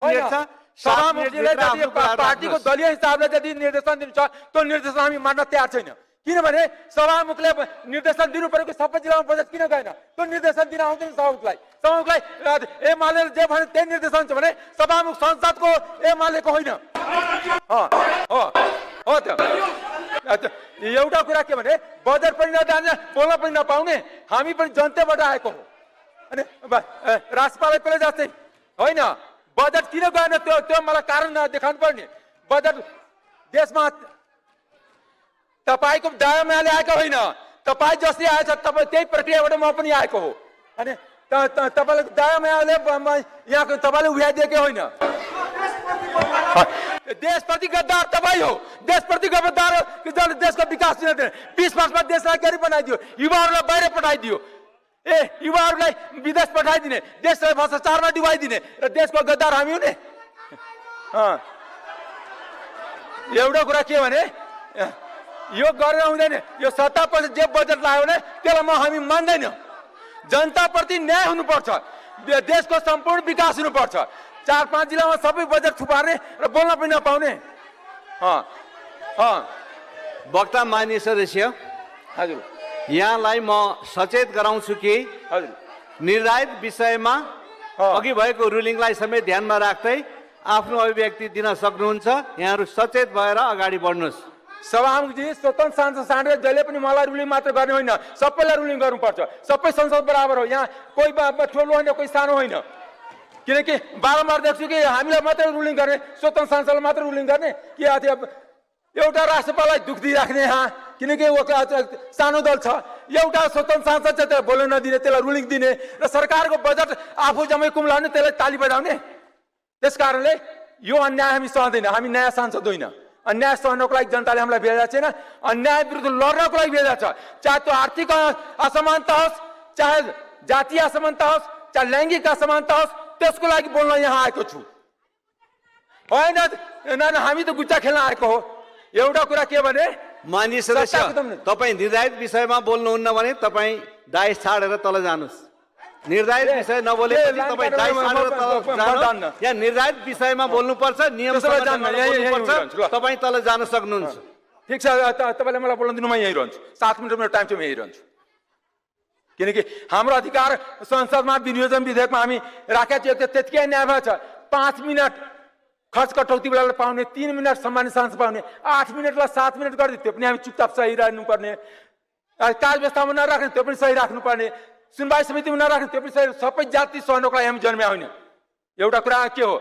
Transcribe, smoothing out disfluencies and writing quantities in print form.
सभामुखले जति पार्टीको दलीय हिसाबले यदि निर्देशन दिनु छ त्यो निर्देशन हामी मान्न तयार छैन। किनभने सभामुखले निर्देशन दिनु परेको सबै जिल्लामा बजेट किन गएन? त्यो निर्देशन दिन आउँदैन सभामुखलाई। एमाले जे भने त्यही निर्देशन छ भने सभामुख संसदको एमालेको होइन। हो त एउटा कुरा के भने बजेट पनि नजाने बोल्न पनि नपाउने हामी पनि जनताबाट आएको हो। अनि राष्ट्रपाललाई पहिले जस्तै होइन बजेट किन गएन त्यो मलाई कारण देखाउनु पर्ने। बजेट देशमा तपाईको दायामाले आएको होइन, तपाईँ जसले आएछ तपाईँ त्यही प्रक्रियाबाट म पनि आएको हो। अनि तपाईँले दायामाले यहाँको तपाईँले उठाइदिएकै होइन। देशप्रति गद्दार तपाईँ हो। देशप्रति गद्दार देशको विकास दिन 20 वर्षमा देशलाई गरी बनाइदियो, युवाहरूलाई बाहिर पठाइदियो, युवाहरूलाई विदेश पठाइदिने, देशलाई भ्रष्टाचारमा डुबाइदिने र देशको गद्दार हामी हुने। एउटा कुरा के भने यो गरेर हुँदैन। यो सत्तापछि जे बजेट लाग्यो भने त्यसलाई हामी मान्दैन। जनताप्रति न्याय हुनुपर्छ, देशको सम्पूर्ण विकास हुनुपर्छ। 4-5 जिल्लामा सबै बजेट थुपार्ने र बोल्न पनि नपाउने। वक्ता मान्य सदस्य, हजुर यहाँलाई म सचेत गराउँछु कि हजुर निर्धारित विषयमा अघि भएको रुलिङलाई समेत ध्यानमा राख्दै आफ्नो अभिव्यक्ति दिन सक्नुहुन्छ। यहाँहरू सचेत भएर अगाडि बढ्नुहोस्। सभामुखजी स्वतन्त्र सांसद साँडेर जहिले पनि मलाई रुलिङ मात्र गर्ने होइन, सबैलाई रुलिङ गर्नुपर्छ। सबै संसद बराबर हो। यहाँ कोही ठुलो होइन, कोही सानो होइन। किनकि बारम्बार देख्छु कि हामीलाई मात्रै रुलिङ गर्ने, स्वतन्त्र सांसदलाई मात्र रुलिङ गर्ने कि एउटा राष्ट्रपाललाई दुख दिइराख्ने। किनकि सानो दल छ, एउटा स्वतन्त्र सांसद चाहिँ त्यसलाई बोल्न नदिने, त्यसलाई रुलिङ दिने र सरकारको बजेट आफू जम्मै कुम्लाउने, त्यसलाई ताली बजाउने। त्यस कारणले यो अन्याय हामी सहँदैन। हामी नयाँ सांसद होइन। अन्याय सहनको लागि जनताले हामीलाई भेजा छैन, अन्याय विरुद्ध लड्नको लागि भेजा छ। चाहे त्यो आर्थिक असमानता होस्, चाहे जातीय असमानता होस्, चाहे लैङ्गिक असमानता होस्, त्यसको लागि बोल्न यहाँ आएको छु। होइन हामी त गुच्चा खेल्न आएको हो। एउटा कुरा के भने मान्य सदस्य, तपाईँ निर्धारित विषयमा बोल्नुहुन्न भने तपाईँ डाइस छाडेर तल जानुहोस्। निर्धारित विषय नबोलेपछि तपाईँ डाइस छाडेर तल जानुहोस्। यहाँ निर्धारित विषयमा बोल्नुपर्छ, नियम बोल्नुपर्छ। तपाईँ तल जान सक्नुहुन्छ। ठिक छ, तपाईँले मलाई बोल्न दिनु, म यहीँ रहन्छु। 7 मिनट मेरो टाइम छ, म यहीँ रहन्छु। किनकि हाम्रो अधिकार संसदमा विनियोजन विधेयकमा हामी राखेका थियौँ, त्यतिकै न्याय भएको छ। 5 मिनट खर्च कटौती बेलालाई पाउने, 3 मिनट सम्मानित सांसद पाउने, 8 मिनटलाई 7 मिनट गरिदियो, त्यो पनि हामी चुपचाप सही राख्नुपर्ने। काल व्यवस्थामा नराख्ने, त्यो पनि सही राख्नुपर्ने। सुनवाई समितिमा नराख्ने, त्यो पनि सही। सबै जाति सहनको लागि हामी जन्म्या होइन। एउटा कुरा के हो,